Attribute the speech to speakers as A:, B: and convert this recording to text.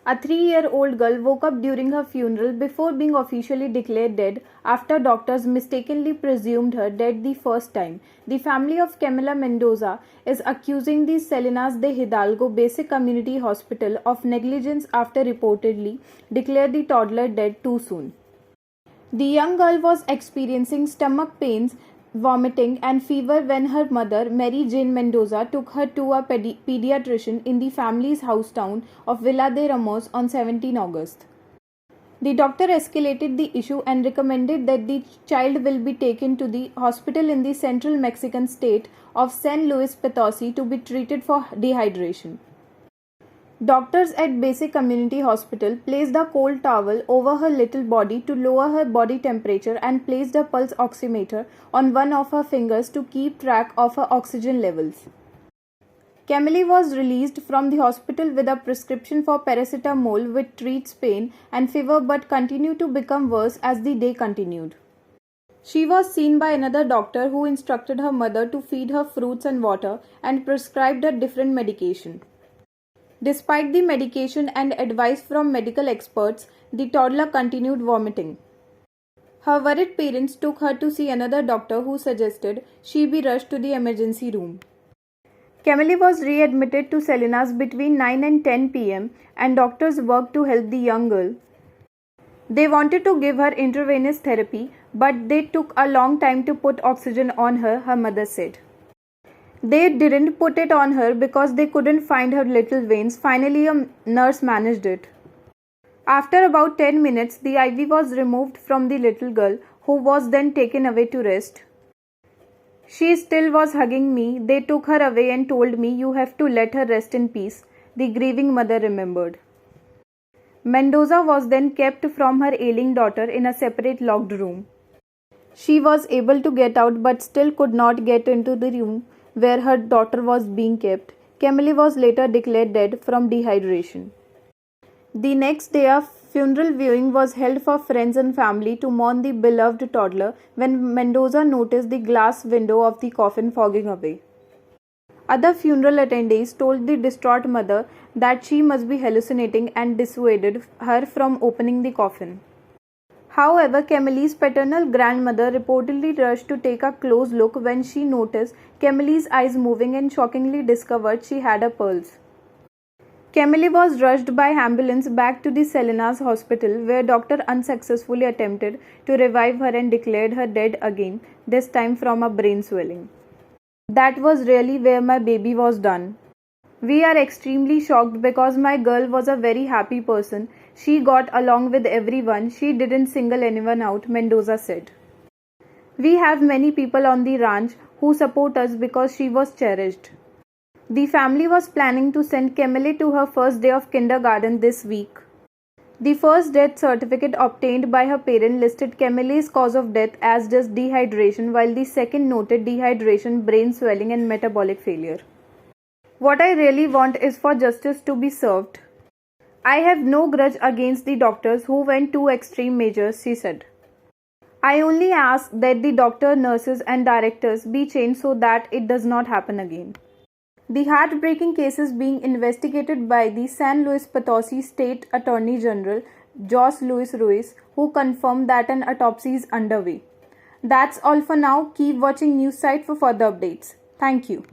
A: A 3-year-old girl woke up during her funeral before being officially declared dead after doctors mistakenly presumed her dead the first time. The family of Camila Mendoza is accusing the Salinas de Hidalgo Basic Community Hospital of negligence after reportedly declared the toddler dead too soon. The young girl was experiencing stomach pains, vomiting and fever when her mother, Mary Jane Mendoza, took her to a pediatrician in the family's house town of Villa de Ramos on 17 August. The doctor escalated the issue and recommended that the child will be taken to the hospital in the central Mexican state of San Luis Potosi to be treated for dehydration. Doctors at Basic Community Hospital placed a cold towel over her little body to lower her body temperature and placed a pulse oximeter on one of her fingers to keep track of her oxygen levels. Camille was released from the hospital with a prescription for paracetamol which treats pain and fever but continued to become worse as the day continued. She was seen by another doctor who instructed her mother to feed her fruits and water and prescribed a different medication. Despite the medication and advice from medical experts, the toddler continued vomiting. Her worried parents took her to see another doctor who suggested she be rushed to the emergency room. Camille was readmitted to Salinas between 9 and 10 p.m. and doctors worked to help the young girl. They wanted to give her intravenous therapy, but they took a long time to put oxygen on her, her mother said. They didn't put it on her because they couldn't find her little veins. Finally, a nurse managed it. After about 10 minutes, the IV was removed from the little girl, who was then taken away to rest. She still was hugging me. They took her away and told me, "You have to let her rest in peace," the grieving mother remembered. Mendoza was then kept from her ailing daughter in a separate locked room. She was able to get out but still could not get into the room where her daughter was being kept. Camille was later declared dead from dehydration. The next day, a funeral viewing was held for friends and family to mourn the beloved toddler when Mendoza noticed the glass window of the coffin fogging away. Other funeral attendees told the distraught mother that she must be hallucinating and dissuaded her from opening the coffin. However, Camille's paternal grandmother reportedly rushed to take a close look when she noticed Camille's eyes moving and shockingly discovered she had a pulse. Camille was rushed by ambulance back to the Salinas hospital where doctor unsuccessfully attempted to revive her and declared her dead again, this time from a brain swelling. That was really where my baby was done. We are extremely shocked because my girl was a very happy person. She got along with everyone. She didn't single anyone out, Mendoza said. We have many people on the ranch who support us because she was cherished. The family was planning to send Camille to her first day of kindergarten this week. The first death certificate obtained by her parent listed Camille's cause of death as just dehydration, while the second noted dehydration, brain swelling and metabolic failure. What I really want is for justice to be served. I have no grudge against the doctors who went to extreme measures, she said. I only ask that the doctor, nurses and directors be changed so that it does not happen again. The heartbreaking case is being investigated by the San Luis Potosi State Attorney General, Jose Luis Ruiz, who confirmed that an autopsy is underway. That's all for now. Keep watching Newsite for further updates. Thank you.